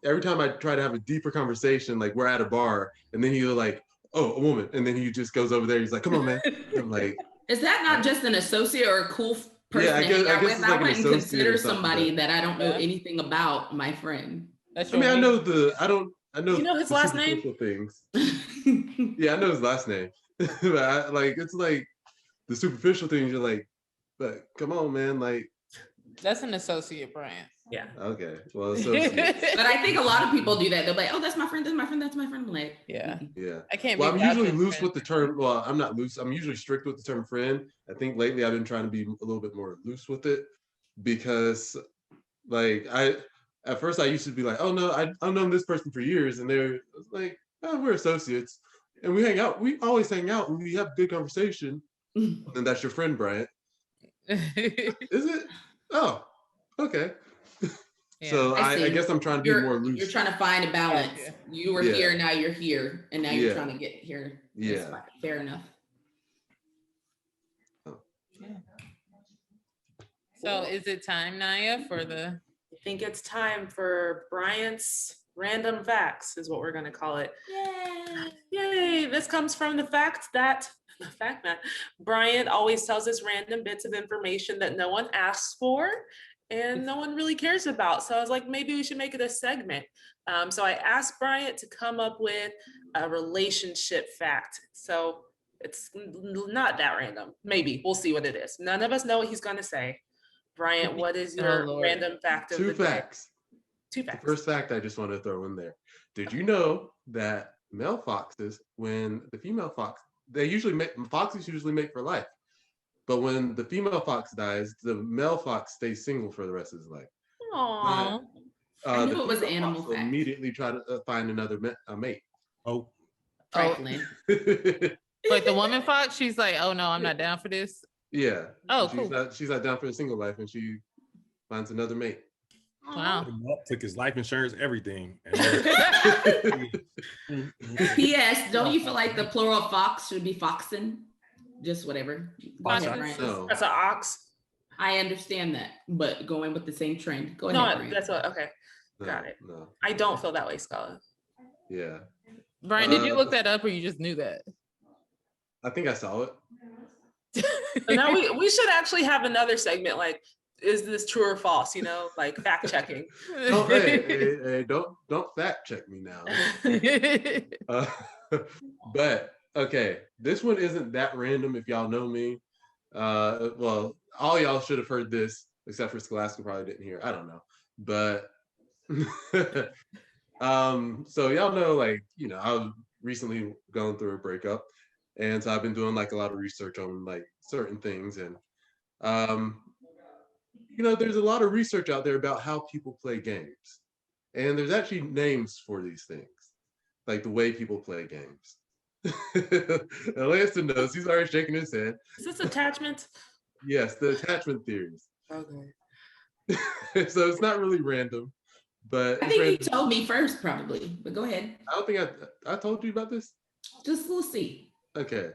every time I try to have a deeper conversation, like we're at a bar and then he'll like, oh, a woman, and then he just goes over there, he's like, come on, man. I'm like, is that not just an associate or a cool person to hang out with? I wouldn't consider somebody that I don't know anything about my friend. I mean, I know you know his last name? Things. Yeah, I know his last name. But it's like the superficial things. You're like, but come on, man, like. That's an associate, Brian. Yeah. Okay. Well, associate. But I think a lot of people do that. They're like, oh, that's my friend, that's my friend, that's my friend. I'm like, yeah. I can't. Well, I'm usually loose with the term. Well, I'm not loose. I'm usually strict with the term friend. I think lately I've been trying to be a little bit more loose with it, because like at first I used to be like, oh no, I've known this person for years, and they're like, oh, we're associates and we hang out. We always hang out and we have good conversation. And that's your friend, Bryant. Is it? Oh, okay. Yeah. So I guess I'm trying to be more loose. You're trying to find a balance. Yeah. You were here, now you're here, and now you're trying to get here. Yeah. Fair enough. Oh. Yeah. So is it time, Naya, for the... I think it's time for Bryant's random facts, is what we're going to call it. Yay! Yay! This comes from the fact that Bryant always tells us random bits of information that no one asks for and no one really cares about. So I was like, maybe we should make it a segment. So I asked Bryant to come up with a relationship fact. So it's not that random. Maybe we'll see what it is. None of us know what he's going to say. Bryant, what is your random fact of the day? Two facts. The first fact I just want to throw in there. Did you know that male foxes, when the female fox, foxes usually mate for life, but when the female fox dies, the male fox stays single for the rest of his life. Aww. I knew it was animal fact. Immediately try to find another mate. Trifling. But the woman fox, she's like, oh no, I'm not down for this. Yeah. Oh, she's cool. she's not down for a single life, and she finds another mate. Wow. Took his life insurance, everything. And P.S. Don't you feel like the plural fox should be foxen? Just whatever. Go ahead, Brian. No. That's an ox. I understand that, but going with the same trend. Go ahead, No, Brian. that's what. Okay, No, got it. no. I don't feel that way, Scala. Yeah. Brian, did you look that up or you just knew that? I think I saw it. So now we should actually have another segment like, is this true or false? You know, like fact checking. Oh, hey, don't fact check me now. But okay, this one isn't that random if y'all know me. Well, all y'all should have heard this, except for Scholastica probably didn't hear. I don't know. But so y'all know, like, you know, I was recently going through a breakup, and so I've been doing like a lot of research on like certain things, and you know, there's a lot of research out there about how people play games, and there's actually names for these things, like the way people play games. Lanston knows. He's already shaking his head. Is this attachment? Yes, the attachment theories. Okay. So it's not really random, but I think you told me first, probably. But go ahead. I don't think I told you about this. Just we'll see. Okay,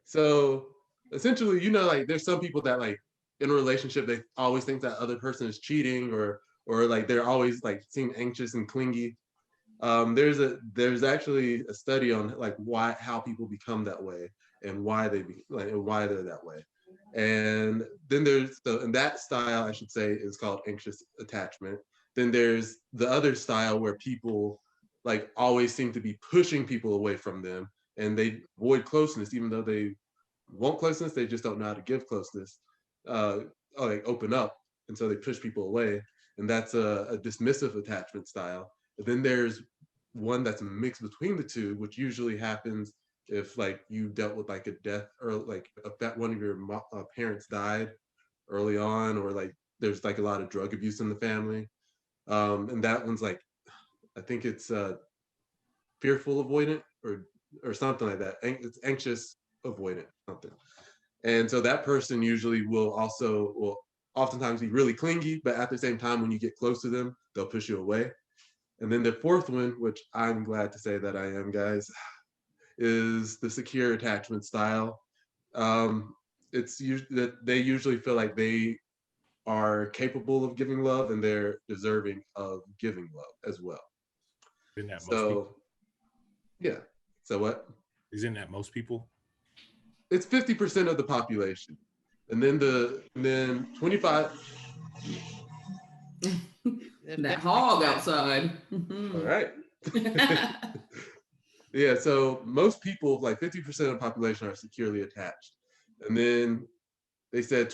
so essentially, you know, like there's some people that like in a relationship they always think that other person is cheating, or like they're always like seem anxious and clingy. There's actually a study on like how people become that way and why why they're that way. And then and that style, I should say, is called anxious attachment. Then there's the other style where people like always seem to be pushing people away from them, and they avoid closeness even though they want closeness. They just don't know how to give closeness, or like open up, and so they push people away. And that's a dismissive attachment style. But then there's one that's a mix between the two, which usually happens if like you dealt with like a death, or like if that one of your parents died early on, or like there's like a lot of drug abuse in the family. And that one's like, I think it's fearful avoidant, or something like that. It's anxious avoidant something. And so that person usually will oftentimes be really clingy, but at the same time, when you get close to them, they'll push you away. And then the fourth one, which I'm glad to say that I am, guys, is the secure attachment style. It's usually that they usually feel like they are capable of giving love and they're deserving of giving love as well. Isn't that most people? Yeah. So what? Isn't that most people? It's 50% of the population. And then 25. That hog outside. All right. Yeah, so most people, like 50% of the population, are securely attached. And then they said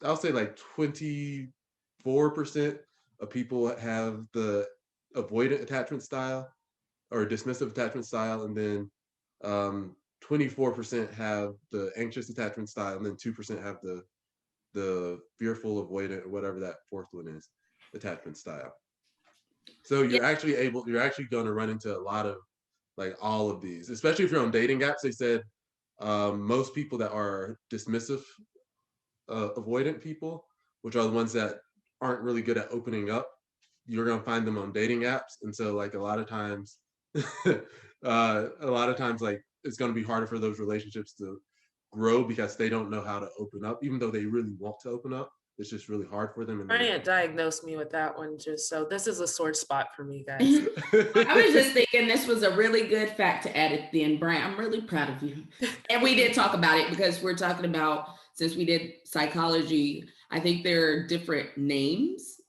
I'll say like 24% of people have the avoidant attachment style or dismissive attachment style, and then 24% have the anxious attachment style, and then 2% have the fearful avoidant, or whatever that fourth one is, attachment style. So you're actually going to run into a lot of like all of these, especially if you're on dating apps. They said most people that are dismissive avoidant people, which are the ones that aren't really good at opening up, you're going to find them on dating apps. And so like a lot of times like it's going to be harder for those relationships to grow because they don't know how to open up, even though they really want to open up. It's just really hard for them. And Bryant diagnosed me with that one, just so this is a sore spot for me, guys. I was just thinking this was a really good fact to add at the end, Bryant. I'm really proud of you. And we did talk about it because we're talking about, since we did psychology, I think there are different names.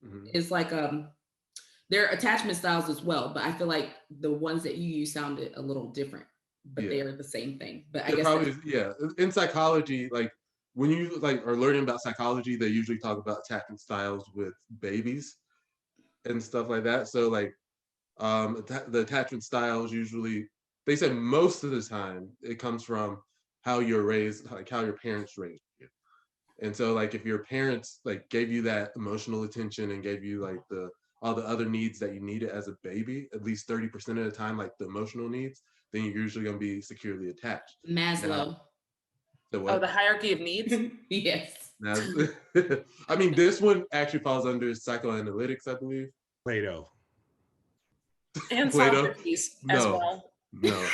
Mm-hmm. It's like there are attachment styles as well, but I feel like the ones that you use sounded a little different, but they are the same thing. But I guess in psychology, like when you like are learning about psychology, they usually talk about attachment styles with babies and stuff like that. So like the attachment styles usually, they say most of the time it comes from how you're raised, like how your parents raised you. And so like if your parents like gave you that emotional attention and gave you like all the other needs that you needed as a baby, at least 30% of the time, like the emotional needs, then you're usually going to be securely attached. Maslow. The what? Oh, the hierarchy of needs? Yes. I mean, this one actually falls under psychoanalytics, I believe. Plato. And Plato? Socrates as No. well. No.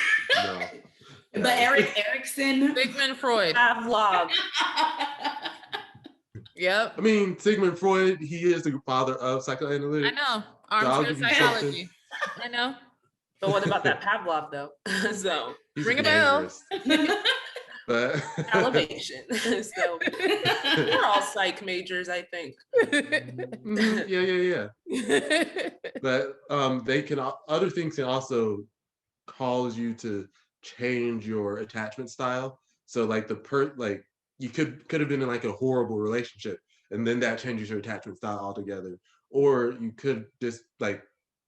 But Erickson. Sigmund Freud. Pavlov. Yep. I mean, Sigmund Freud, he is the father of psychoanalytics. I know. I'll Armchair give you psychology. I know. But what about that Pavlov though? So He's Ring a bell. But elevation. So we're all psych majors, I think. yeah. But other things can also cause you to change your attachment style. So like you could have been in like a horrible relationship, and then that changes your attachment style altogether. Or you could just like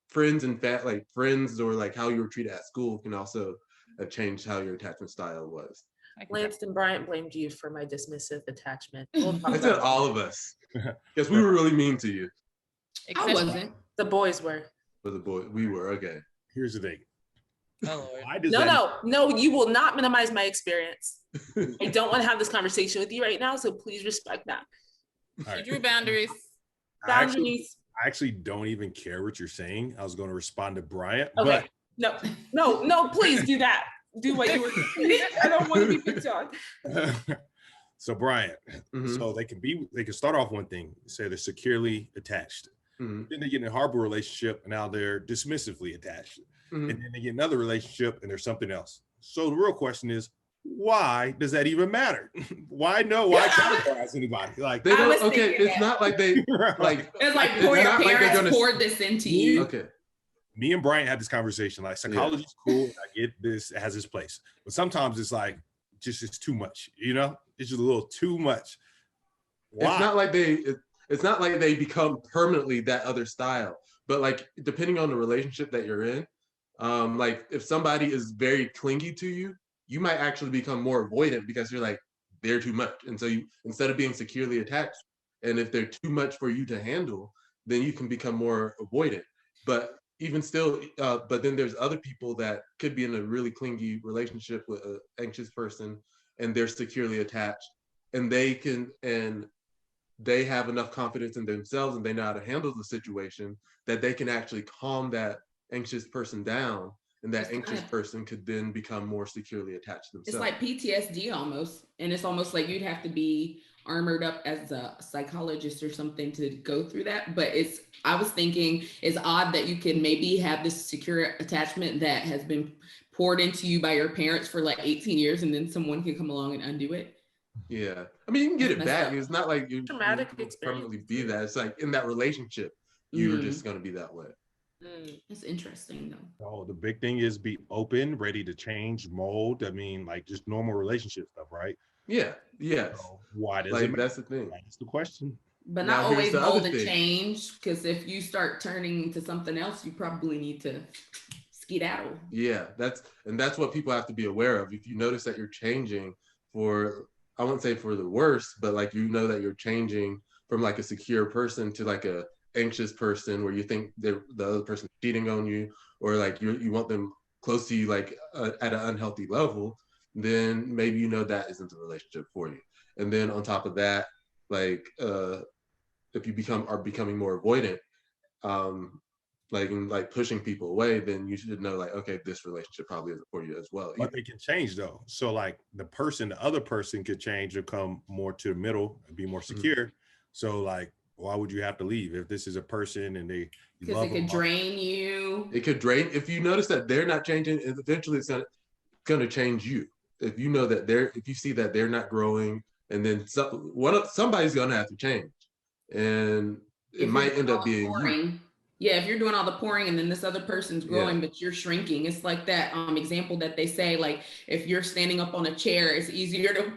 friends or like how you were treated at school can also have changed how your attachment style was. Lanston Bryant blamed you for my dismissive attachment. I said all of us, because we were really mean to you. I wasn't. The boys were. For the boy, we were okay. Here's the thing. Oh, No, you will not minimize my experience. I don't want to have this conversation with you right now, so please respect that. Right. You drew boundaries. I actually don't even care what you're saying. I was going to respond to Bryant, okay. No, please do that. Do what you were saying. I don't want to be picked on. So Bryant, so they can start off one thing, say they're securely attached. Then they get in a horrible relationship and now they're dismissively attached. And then they get another relationship and there's something else. So the real question is, why does that even matter? Why categorize anybody? Like they don't. Okay, it's not like they like. It's like your parents poured this into you. Okay. Me and Bryant had this conversation. Like psychology is cool. I get this, it has its place, but sometimes it's like it's too much. You know, it's just a little too much. Why? It's not like they become permanently that other style. But like depending on the relationship that you're in, like if somebody is very clingy to you, you might actually become more avoidant because you're like, they're too much. And so you, instead of being securely attached, and if they're too much for you to handle, then you can become more avoidant. But even still, but then there's other people that could be in a really clingy relationship with an anxious person and they're securely attached and they have enough confidence in themselves and they know how to handle the situation that they can actually calm that anxious person down. And that anxious person could then become more securely attached to themselves. It's like PTSD almost. And it's almost like you'd have to be armored up as a psychologist or something to go through that. But I was thinking it's odd that you can maybe have this secure attachment that has been poured into you by your parents for like 18 years and then someone can come along and undo it. Yeah. I mean, you can get it back. It's not like you traumatic permanently be that. It's like in that relationship, you're just going to be that way. That's interesting though. Oh, the big thing is be open, ready to change, mold. I mean, like just normal relationship stuff, right? Yeah. Yes. So why does like, it matter? That's the thing. That's the question. But not always mold and change, because if you start turning into something else, you probably need to skedaddle. Yeah, that's what people have to be aware of. If you notice that you're changing for, I wouldn't say for the worse, but like you know that you're changing from like a secure person to like a anxious person where you think the other person's cheating on you, or like you want them close to you like at an unhealthy level, then maybe you know that isn't the relationship for you. And then on top of that, like if you are becoming more avoidant, like pushing people away, then you should know like, okay, this relationship probably isn't for you as well. But they can change though. So like the other person could change or come more to the middle and be more secure. So like, why would you have to leave if this is a person and they because it could drain you? It could drain. If you notice that they're not changing, eventually it's going to change you. If you know that if you see that they're not growing, and then somebody's going to have to change, and it might end up being you. Yeah, if you're doing all the pouring and then this other person's growing, but you're shrinking. It's like that example that they say, like if you're standing up on a chair, it's easier to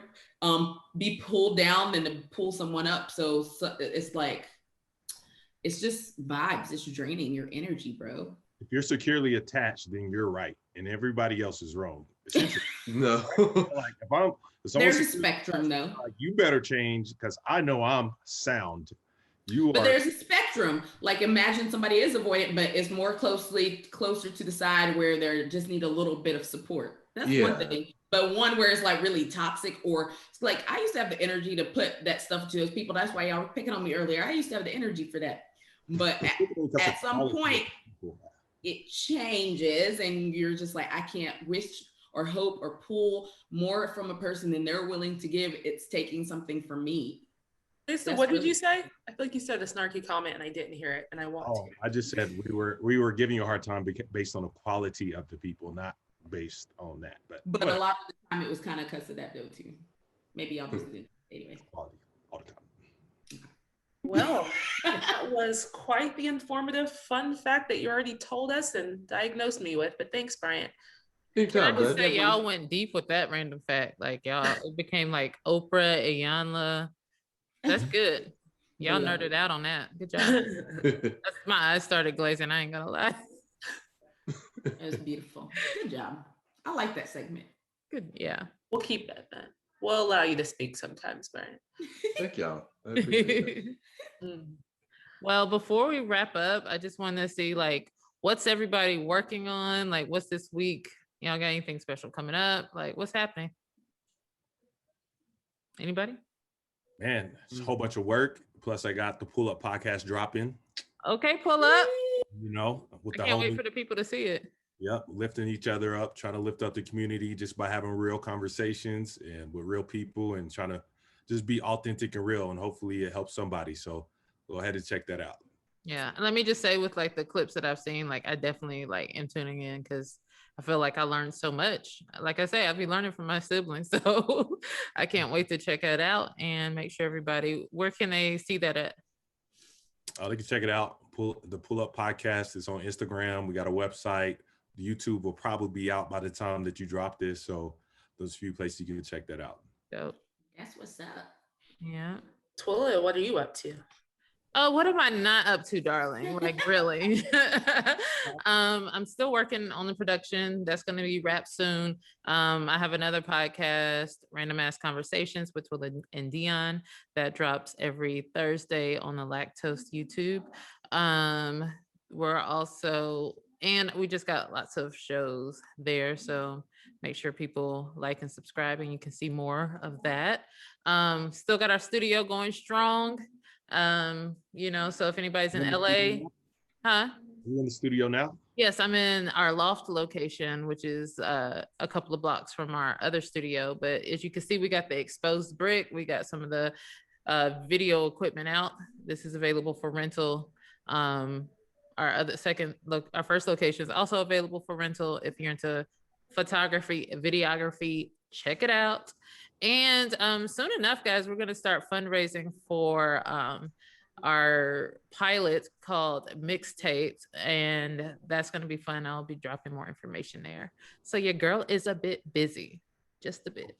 be pulled down than to pull someone up. So it's like, it's just vibes. It's draining your energy, bro. If you're securely attached, then you're right, and everybody else is wrong. No. Like there's a spectrum though. Like, you better change because I know I'm sound. But there's a spectrum. spectrum. Like imagine somebody is avoidant, but it's more closer to the side where they just need a little bit of support. That's one thing. But one where it's like really toxic, or it's like I used to have the energy to put that stuff to those people. That's why y'all were picking on me earlier. I used to have the energy for that. But at some point, it changes, and you're just like, I can't wish or hope or pull more from a person than they're willing to give. It's taking something from me. So what did you say? I feel like you said a snarky comment and I didn't hear it, and I want to. I just said we were giving you a hard time based on the quality of the people, not based on that. But a lot of the time it was kind of because of that though too. Maybe y'all just didn't. Anyway. Quality all the time. Well, that was quite the informative fun fact that you already told us and diagnosed me with. But thanks, Bryant. Can I just say y'all went deep with that random fact? Like y'all, it became like Oprah, Iyanla. That's good. Y'all nerded out on that. Good job. My eyes started glazing. I ain't gonna lie. It was beautiful. Good job. I like that segment. Good. Yeah. We'll keep that then. We'll allow you to speak sometimes, Brian. Thank y'all. I appreciate it. Well, before we wrap up, I just want to see like what's everybody working on? Like what's this week? Y'all got anything special coming up? Like what's happening? Anybody? Man, it's a whole bunch of work. Plus, I got the Pull Up podcast dropping. Okay, pull up. You know, I can't wait for the people to see it. Yep, lifting each other up, trying to lift up the community just by having real conversations and with real people and trying to just be authentic and real. And hopefully it helps somebody. So go ahead and check that out. Yeah. And let me just say with like the clips that I've seen, like I definitely like am tuning in because I feel like I learned so much. Like I say, I'll be learning from my siblings. So I can't wait to check that out and make sure everybody, where can they see that at? They can check it out. The Pull Up podcast is on Instagram. We got a website. YouTube will probably be out by the time that you drop this. So those few places you can check that out. Dope. That's what's up. Yeah. Twila, what are you up to? Oh, what am I not up to, darling? Like really? I'm still working on the production. That's going to be wrapped soon. I have another podcast, Random Ass Conversations with Twila and Dion, that drops every Thursday on the Lacktoast YouTube. We're also, and we just got lots of shows there. So make sure people like and subscribe and you can see more of that. Still got our studio going strong. You know, so if anybody's in LA, huh? You in the studio now? Yes, I'm in our loft location, which is a couple of blocks from our other studio. But as you can see, we got the exposed brick. We got some of the video equipment out. This is available for rental. Our first location is also available for rental. If you're into photography, videography, check it out. And soon enough, guys, we're going to start fundraising for our pilot called Mixtapes, and that's going to be fun. I'll be dropping more information there. So your girl is a bit busy, just a bit.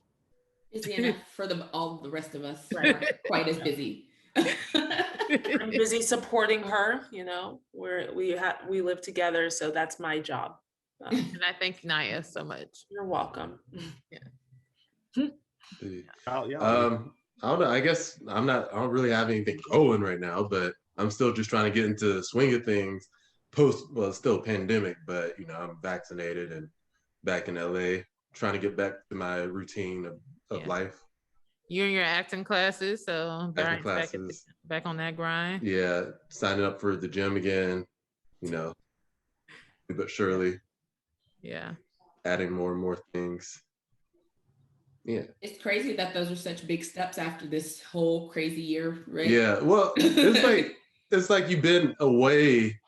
Busy enough for all the rest of us. Right. Quite as busy. I'm busy supporting her. You know, we live together, so that's my job. And I thank Naya so much. You're welcome. Yeah. I don't know. I guess I don't really have anything going right now, but I'm still just trying to get into the swing of things it's still pandemic, but you know, I'm vaccinated and back in LA, trying to get back to my routine of life. You and your acting classes, so back on that grind. Yeah, signing up for the gym again, you know, but surely. Yeah. Adding more and more things. Yeah. It's crazy that those are such big steps after this whole crazy year, right? Yeah. Well, it's like you've been away,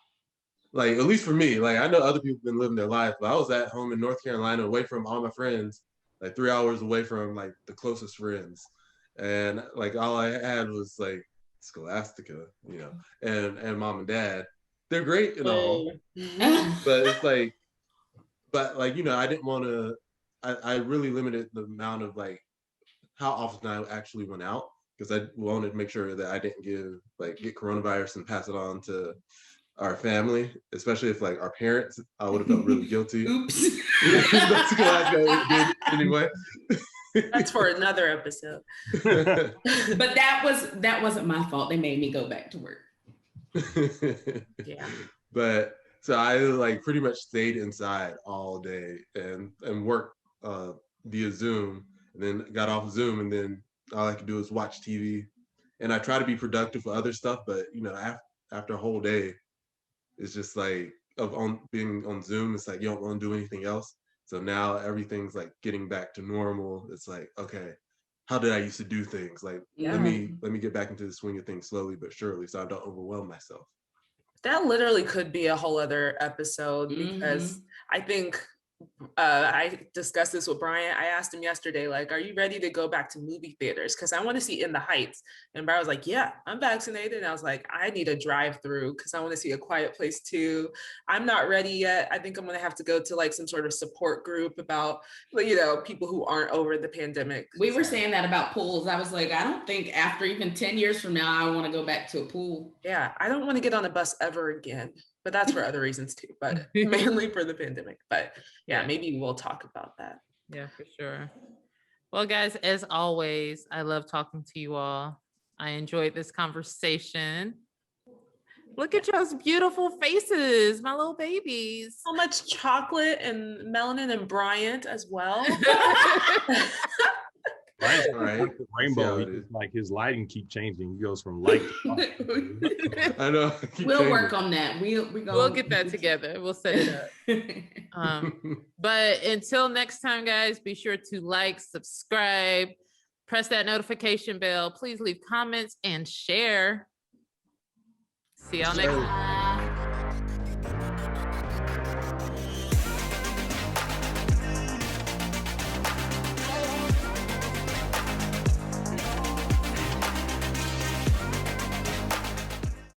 like at least for me, like I know other people have been living their life, but I was at home in North Carolina away from all my friends, like 3 hours away from like the closest friends. And like all I had was like Scholastica, you know, and mom and dad. They're great and all. But it's like, you know, I didn't want to, I really limited the amount of like how often I actually went out because I wanted to make sure that I didn't get coronavirus and pass it on to our family, especially if like our parents, I would have felt really guilty. Oops. That's what I did anyway. That's for another episode. But that wasn't my fault. They made me go back to work. Yeah. But so I like pretty much stayed inside all day and worked via Zoom, and then got off Zoom, and then all I could do is watch TV. And I try to be productive for other stuff, but you know, after a whole day, it's just like of on being on Zoom, it's like you don't want to do anything else. So now everything's like getting back to normal. It's like, okay, how did I used to do things? Like Yeah. let me get back into the swing of things slowly but surely, so I don't overwhelm myself. That literally could be a whole other episode, because I think I discussed this with Brian. I asked him yesterday, like, are you ready to go back to movie theaters? Because I want to see In the Heights. And Brian was like, yeah, I'm vaccinated. And I was like, I need a drive-through because I want to see A Quiet Place too. I'm not ready yet. I think I'm going to have to go to like some sort of support group about, you know, people who aren't over the pandemic. We were saying that about pools. I was like, I don't think after even 10 years from now, I want to go back to a pool. Yeah, I don't want to get on a bus ever again, but that's for other reasons too, but mainly for the pandemic. But yeah, maybe we'll talk about that. Yeah, for sure. Well, guys, as always, I love talking to you all. I enjoyed this conversation. Look at y'all's beautiful faces, my little babies. So much chocolate and melanin and Bryant as well. Right, Right. Rainbow, like his lighting keep changing. He goes from light to I know. We'll work on that. We'll get that together. We'll set it up. But until next time, guys, be sure to like, subscribe, press that notification bell. Please leave comments and share. See y'all next time.